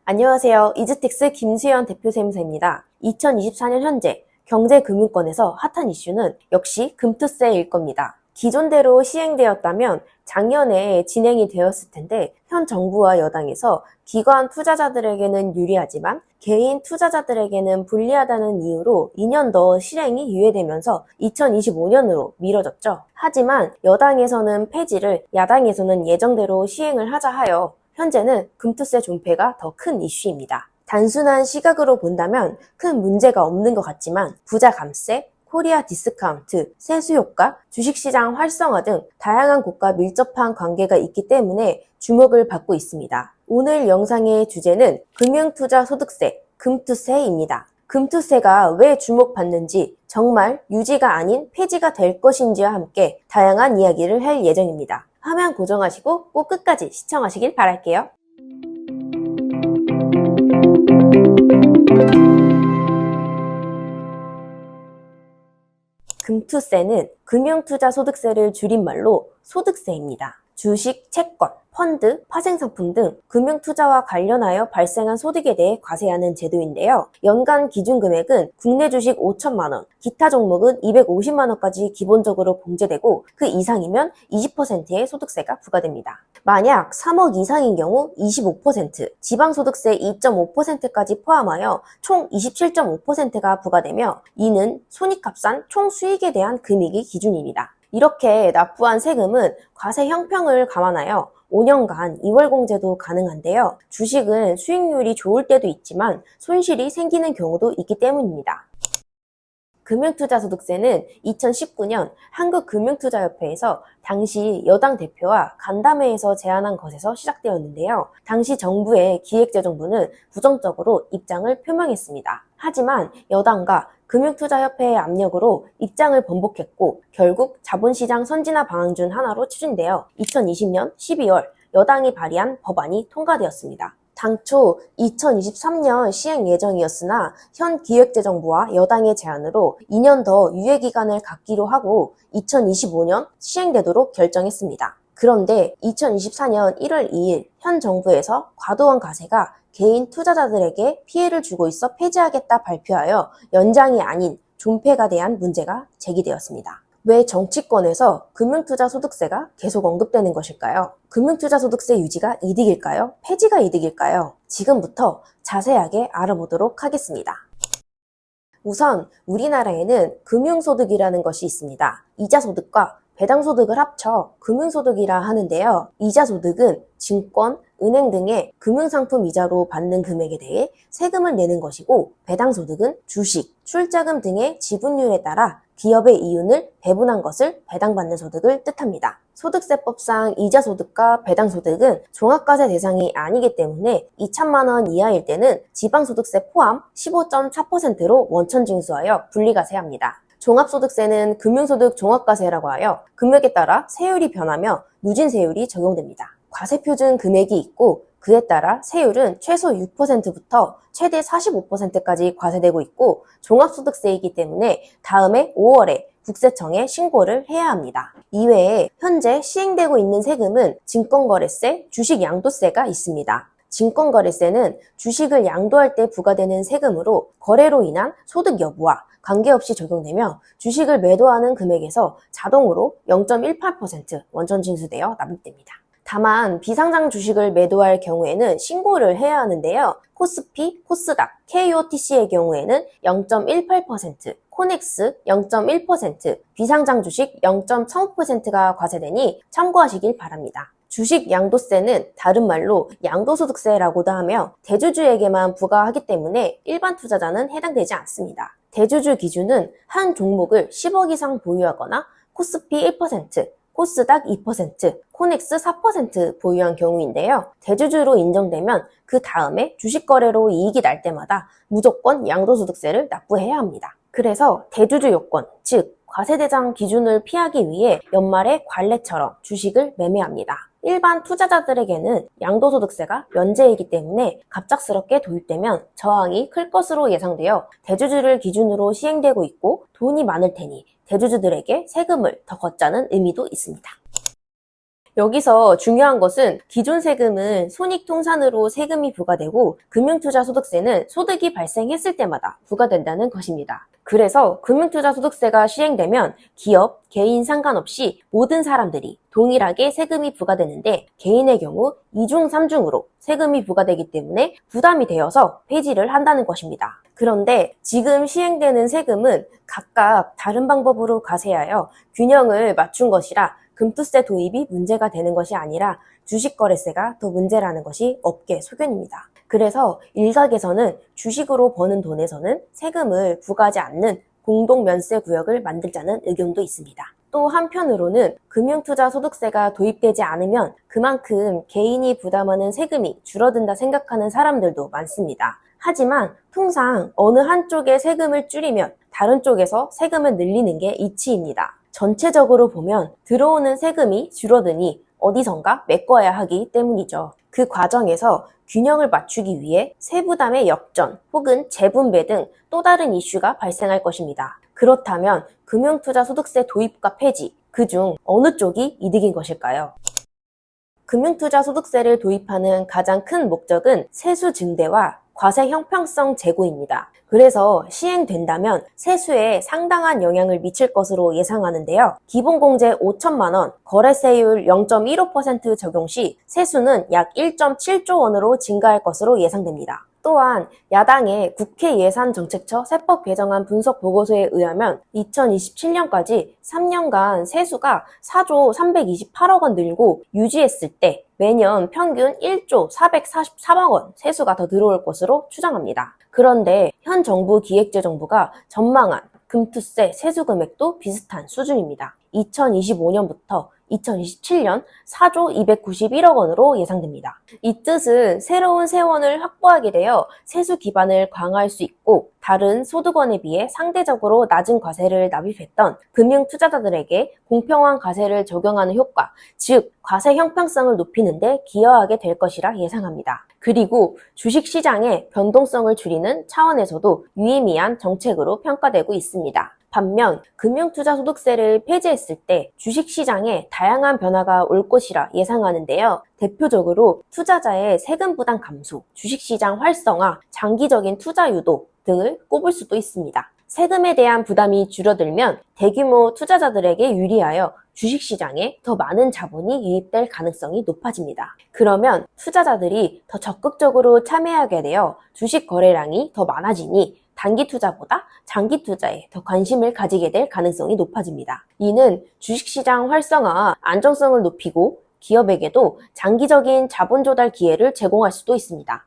안녕하세요. 이즈텍스 김수현 대표세무사입니다. 2024년 현재 경제금융권에서 핫한 이슈는 역시 금투세일 겁니다. 기존대로 시행되었다면 작년에 진행이 되었을 텐데 현 정부와 여당에서 기관 투자자들에게는 유리하지만 개인 투자자들에게는 불리하다는 이유로 2년 더 실행이 유예되면서 2025년으로 미뤄졌죠. 하지만 여당에서는 폐지를, 야당에서는 예정대로 시행을 하자 하여 현재는 금투세 존폐가 더 큰 이슈입니다. 단순한 시각으로 본다면 큰 문제가 없는 것 같지만 부자 감세, 코리아 디스카운트, 세수 효과, 주식시장 활성화 등 다양한 곳과 밀접한 관계가 있기 때문에 주목을 받고 있습니다. 오늘 영상의 주제는 금융투자소득세, 금투세입니다. 금투세가 왜 주목받는지, 정말 유지가 아닌 폐지가 될 것인지와 함께 다양한 이야기를 할 예정입니다. 화면 고정하시고 꼭 끝까지 시청하시길 바랄게요. 금투세는 금융투자소득세를 줄임말로 소득세입니다. 주식, 채권, 펀드, 파생상품 등 금융투자와 관련하여 발생한 소득에 대해 과세하는 제도인데요. 연간 기준금액은 국내 주식 5천만 원, 기타 종목은 250만 원까지 기본적으로 공제되고 그 이상이면 20%의 소득세가 부과됩니다. 만약 3억 이상인 경우 25%, 지방소득세 2.5%까지 포함하여 총 27.5%가 부과되며 이는 손익합산 총 수익에 대한 금액이 기준입니다. 이렇게 납부한 세금은 과세 형평을 감안하여 5년간 2월 공제도 가능한데요. 주식은 수익률이 좋을 때도 있지만 손실이 생기는 경우도 있기 때문입니다. 금융투자소득세는 2019년 한국금융투자협회에서 당시 여당 대표와 간담회에서 제안한 것에서 시작되었는데요. 당시 정부의 기획재정부는 부정적으로 입장을 표명했습니다. 하지만 여당과 금융투자협회의 압력으로 입장을 번복했고 결국 자본시장 선진화 방안 중 하나로 추진되어 2020년 12월 여당이 발의한 법안이 통과되었습니다. 당초 2023년 시행 예정이었으나 현 기획재정부와 여당의 제안으로 2년 더 유예기간을 갖기로 하고 2025년 시행되도록 결정했습니다. 그런데 2024년 1월 2일 현 정부에서 과도한 과세가 개인 투자자들에게 피해를 주고 있어 폐지하겠다 발표하여 연장이 아닌 존폐가 대한 문제가 제기되었습니다. 왜 정치권에서 금융투자소득세가 계속 언급되는 것일까요? 금융투자소득세 유지가 이득일까요? 폐지가 이득일까요? 지금부터 자세하게 알아보도록 하겠습니다. 우선 우리나라에는 금융소득이라는 것이 있습니다. 이자소득과 배당소득을 합쳐 금융소득이라 하는데요. 이자소득은 증권, 은행 등의 금융상품 이자로 받는 금액에 대해 세금을 내는 것이고 배당소득은 주식, 출자금 등의 지분율에 따라 기업의 이윤을 배분한 것을 배당받는 소득을 뜻합니다. 소득세법상 이자소득과 배당소득은 종합과세 대상이 아니기 때문에 2천만 원 이하일 때는 지방소득세 포함 15.4%로 원천징수하여 분리과세합니다. 종합소득세는 금융소득 종합과세라고 하여 금액에 따라 세율이 변하며 누진세율이 적용됩니다. 과세표준 금액이 있고 그에 따라 세율은 최소 6%부터 최대 45%까지 과세되고 있고 종합소득세이기 때문에 다음해 5월에 국세청에 신고를 해야 합니다. 이외에 현재 시행되고 있는 세금은 증권거래세, 주식양도세가 있습니다. 증권거래세는 주식을 양도할 때 부과되는 세금으로 거래로 인한 소득 여부와 관계없이 적용되며 주식을 매도하는 금액에서 자동으로 0.18% 원천징수되어 납입됩니다. 다만 비상장 주식을 매도할 경우에는 신고를 해야 하는데요. 코스피, 코스닥, KOTC의 경우에는 0.18%, 코넥스 0.1%, 비상장 주식 0.15%가 과세되니 참고하시길 바랍니다. 주식 양도세는 다른 말로 양도소득세라고도 하며 대주주에게만 부과하기 때문에 일반 투자자는 해당되지 않습니다. 대주주 기준은 한 종목을 10억 이상 보유하거나 코스피 1%, 코스닥 2%, 코넥스 4% 보유한 경우인데요. 대주주로 인정되면 그 다음에 주식거래로 이익이 날 때마다 무조건 양도소득세를 납부해야 합니다. 그래서 대주주 요건, 즉 과세대상 기준을 피하기 위해 연말에 관례처럼 주식을 매매합니다. 일반 투자자들에게는 양도소득세가 면제이기 때문에 갑작스럽게 도입되면 저항이 클 것으로 예상되어 대주주를 기준으로 시행되고 있고 돈이 많을 테니 대주주들에게 세금을 더 걷자는 의미도 있습니다. 여기서 중요한 것은 기존 세금은 손익통산으로 세금이 부과되고 금융투자소득세는 소득이 발생했을 때마다 부과된다는 것입니다. 그래서 금융투자소득세가 시행되면 기업, 개인 상관없이 모든 사람들이 동일하게 세금이 부과되는데 개인의 경우 2중, 3중으로 세금이 부과되기 때문에 부담이 되어서 폐지를 한다는 것입니다. 그런데 지금 시행되는 세금은 각각 다른 방법으로 과세하여 균형을 맞춘 것이라 금투세 도입이 문제가 되는 것이 아니라 주식거래세가 더 문제라는 것이 업계 소견입니다. 그래서 일각에서는 주식으로 버는 돈에서는 세금을 부과하지 않는 공동면세 구역을 만들자는 의견도 있습니다. 또 한편으로는 금융투자소득세가 도입되지 않으면 그만큼 개인이 부담하는 세금이 줄어든다 생각하는 사람들도 많습니다. 하지만 통상 어느 한쪽의 세금을 줄이면 다른 쪽에서 세금을 늘리는 게 이치입니다. 전체적으로 보면 들어오는 세금이 줄어드니 어디선가 메꿔야 하기 때문이죠. 그 과정에서 균형을 맞추기 위해 세부담의 역전 혹은 재분배 등 또 다른 이슈가 발생할 것입니다. 그렇다면 금융투자소득세 도입과 폐지, 그중 어느 쪽이 이득인 것일까요? 금융투자소득세를 도입하는 가장 큰 목적은 세수 증대와 과세 형평성 제고입니다. 그래서 시행된다면 세수에 상당한 영향을 미칠 것으로 예상하는데요. 기본공제 5천만 원, 거래세율 0.15% 적용 시 세수는 약 1.7조 원으로 증가할 것으로 예상됩니다. 또한 야당의 국회 예산정책처 세법 개정안 분석 보고서에 의하면 2027년까지 3년간 세수가 4조 328억 원 늘고 유지했을 때 매년 평균 1조 443억 원 세수가 더 들어올 것으로 추정합니다. 그런데 현 정부 기획재정부가 전망한 금투세 세수 금액도 비슷한 수준입니다. 2025년부터 2027년 4조 291억 원으로 예상됩니다. 이 뜻은 새로운 세원을 확보하게 되어 세수 기반을 강화할 수 있고 다른 소득원에 비해 상대적으로 낮은 과세를 납입했던 금융 투자자들에게 공평한 과세를 적용하는 효과, 즉 과세 형평성을 높이는 데 기여하게 될 것이라 예상합니다. 그리고 주식시장의 변동성을 줄이는 차원에서도 유의미한 정책으로 평가되고 있습니다. 반면 금융투자소득세를 폐지했을 때 주식시장에 다양한 변화가 올 것이라 예상하는데요. 대표적으로 투자자의 세금 부담 감소, 주식시장 활성화, 장기적인 투자 유도 등을 꼽을 수도 있습니다. 세금에 대한 부담이 줄어들면 대규모 투자자들에게 유리하여 주식시장에 더 많은 자본이 유입될 가능성이 높아집니다. 그러면 투자자들이 더 적극적으로 참여하게 되어 주식 거래량이 더 많아지니 단기 투자보다 장기 투자에 더 관심을 가지게 될 가능성이 높아집니다. 이는 주식시장 활성화와 안정성을 높이고 기업에게도 장기적인 자본 조달 기회를 제공할 수도 있습니다.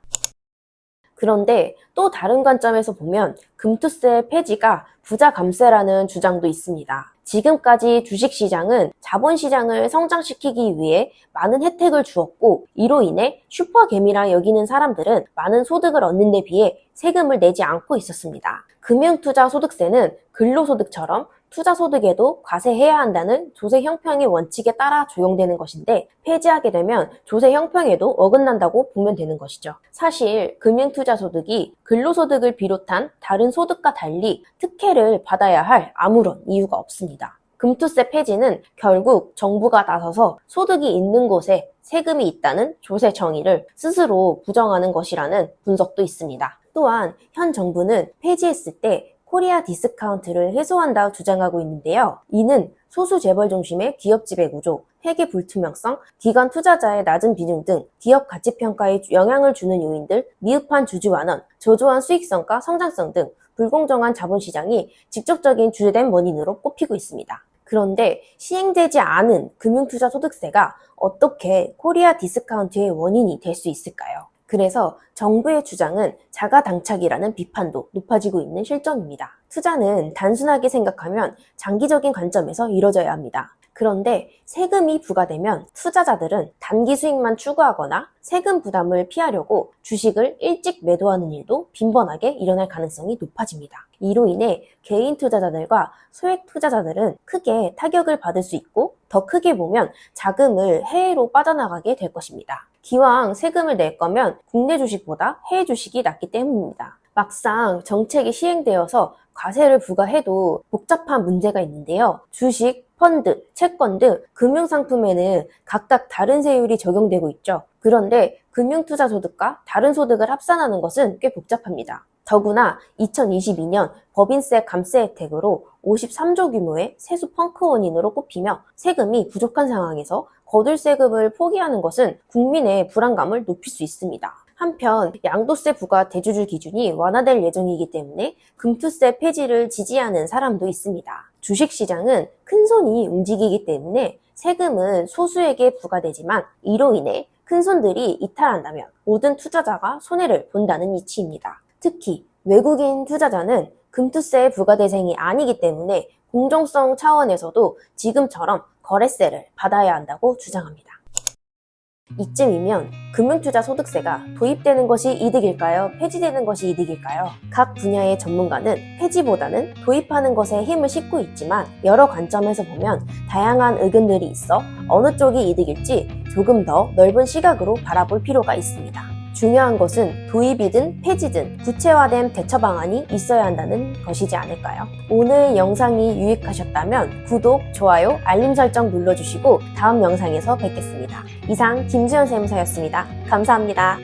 그런데 또 다른 관점에서 보면 금투세 폐지가 부자 감세라는 주장도 있습니다. 지금까지 주식시장은 자본시장을 성장시키기 위해 많은 혜택을 주었고 이로 인해 슈퍼개미라 여기는 사람들은 많은 소득을 얻는 데 비해 세금을 내지 않고 있었습니다. 금융투자소득세는 근로소득처럼 투자소득에도 과세해야 한다는 조세 형평의 원칙에 따라 적용되는 것인데 폐지하게 되면 조세 형평에도 어긋난다고 보면 되는 것이죠. 사실 금융투자소득이 근로소득을 비롯한 다른 소득과 달리 특혜를 받아야 할 아무런 이유가 없습니다. 금투세 폐지는 결국 정부가 나서서 소득이 있는 곳에 세금이 있다는 조세 정의를 스스로 부정하는 것이라는 분석도 있습니다. 또한 현 정부는 폐지했을 때 코리아 디스카운트를 해소한다고 주장하고 있는데요. 이는 소수 재벌 중심의 기업 지배 구조, 회계 불투명성, 기관 투자자의 낮은 비중 등 기업 가치 평가에 영향을 주는 요인들, 미흡한 주주 완원, 저조한 수익성과 성장성 등 불공정한 자본시장이 직접적인 주된 원인으로 꼽히고 있습니다. 그런데 시행되지 않은 금융투자소득세가 어떻게 코리아 디스카운트의 원인이 될 수 있을까요? 그래서 정부의 주장은 자가당착이라는 비판도 높아지고 있는 실정입니다. 투자는 단순하게 생각하면 장기적인 관점에서 이뤄져야 합니다. 그런데 세금이 부과되면 투자자들은 단기 수익만 추구하거나 세금 부담을 피하려고 주식을 일찍 매도하는 일도 빈번하게 일어날 가능성이 높아집니다. 이로 인해 개인 투자자들과 소액 투자자들은 크게 타격을 받을 수 있고 더 크게 보면 자금을 해외로 빠져나가게 될 것입니다. 기왕 세금을 낼 거면 국내 주식보다 해외 주식이 낫기 때문입니다. 막상 정책이 시행되어서 과세를 부과해도 복잡한 문제가 있는데요. 주식, 펀드, 채권 등 금융상품에는 각각 다른 세율이 적용되고 있죠. 그런데 금융투자소득과 다른 소득을 합산하는 것은 꽤 복잡합니다. 더구나 2022년 법인세 감세 혜택으로 53조 규모의 세수 펑크 원인으로 꼽히며 세금이 부족한 상황에서 거둘 세금을 포기하는 것은 국민의 불안감을 높일 수 있습니다. 한편 양도세 부과 대주주 기준이 완화될 예정이기 때문에 금투세 폐지를 지지하는 사람도 있습니다. 주식시장은 큰손이 움직이기 때문에 세금은 소수에게 부과되지만 이로 인해 큰손들이 이탈한다면 모든 투자자가 손해를 본다는 이치입니다. 특히 외국인 투자자는 금투세 부과 대상이 아니기 때문에 공정성 차원에서도 지금처럼 거래세를 받아야 한다고 주장합니다. 이쯤이면 금융투자 소득세가 도입되는 것이 이득일까요? 폐지되는 것이 이득일까요? 각 분야의 전문가는 폐지보다는 도입하는 것에 힘을 싣고 있지만 여러 관점에서 보면 다양한 의견들이 있어 어느 쪽이 이득일지 조금 더 넓은 시각으로 바라볼 필요가 있습니다. 중요한 것은 도입이든 폐지든 구체화된 대처 방안이 있어야 한다는 것이지 않을까요? 오늘 영상이 유익하셨다면 구독, 좋아요, 알림 설정 눌러주시고 다음 영상에서 뵙겠습니다. 이상 김수현 세무사였습니다. 감사합니다.